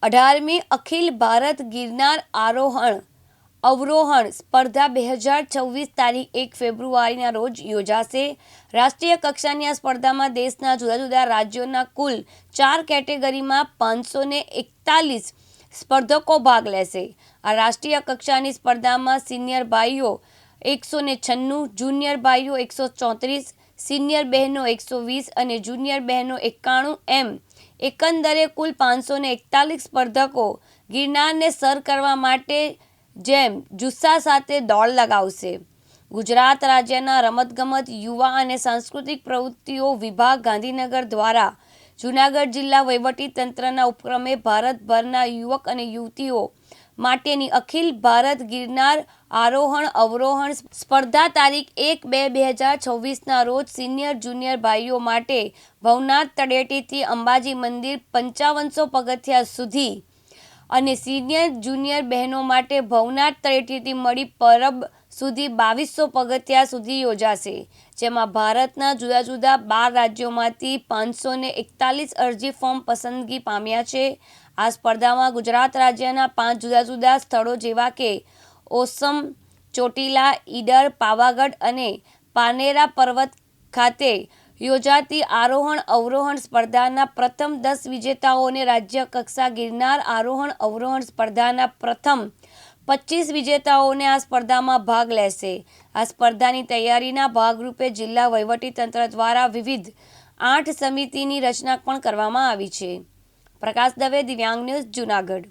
18મી અખિલ ભારત ગિરનાર આરોહણ અવરોહણ સ્પર્ધા 2024 તારીખ 1 ફેબ્રુઆરીના રોજ યોજાશે। રાષ્ટ્રીય કક્ષાની આ સ્પર્ધામાં દેશના જુદા જુદા રાજ્યોના કુલ 4 કેટેગરીમાં 541 સ્પર્ધકો ભાગ લેશે। આ રાષ્ટ્રીય કક્ષાની સ્પર્ધામાં સિનિયર ભાઈઓ 196, જુનિયર ભાઈઓ 134, સિનિયર બહેનો 120 અને જુનિયર બહેનો 91 એમ એકંદરે કુલ 541 સ્પર્ધકો ગિરનારને સર કરવા માટે જેમ જુસ્સા સાથે દોડ લગાવશે। ગુજરાત રાજ્યના રમતગમત, યુવા અને સાંસ્કૃતિક પ્રવૃત્તિઓ વિભાગ ગાંધીનગર દ્વારા જૂનાગઢ જિલ્લા વહીવટી તંત્રના ઉપક્રમે ભારતભરના યુવક અને યુવતીઓ માટેની અખિલ ભારત ગિરનાર આરોહણ અવરોહણ સ્પર્ધા તારીખ 1-2-2024ના રોજ સિનિયર જુનિયર ભાઈઓ માટે ભવનાથ તળેટીથી અંબાજી મંદિર 5500 પગથિયા સુધી અને સિનિયર જુનિયર બહેનો માટે ભવનાથ તળેટીથી મળી પરબ સુધી 2200 પગથિયા સુધી યોજાશે। જેમાં ભારતના જુદા જુદા 12 રાજ્યોમાંથી 541 અરજી ફોર્મ પસંદગી પામ્યા છે। આ સ્પર્ધામાં ગુજરાત રાજ્યના 5 જુદા જુદા સ્થળો જેવા કે ઓસમ, ચોટીલા, ઈડર, પાવાગઢ અને પાનેરા પર્વત ખાતે યોજાતી આરોહણ અવરોહણ સ્પર્ધાના પ્રથમ 10 વિજેતાઓને રાજ્ય કક્ષા ગિરનાર આરોહણ અવરોહણ સ્પર્ધાના પ્રથમ 25 વિજેતાઓને આ સ્પર્ધામાં ભાગ લેશે। આ સ્પર્ધાની તૈયારીના ભાગરૂપે જિલ્લા વહીવટીતંત્ર દ્વારા વિવિધ 8 સમિતિની રચના પણ કરવામાં આવી છે। પ્રકાશ દવે, દિવ્યાંગ ન્યૂઝ, જૂનાગઢ।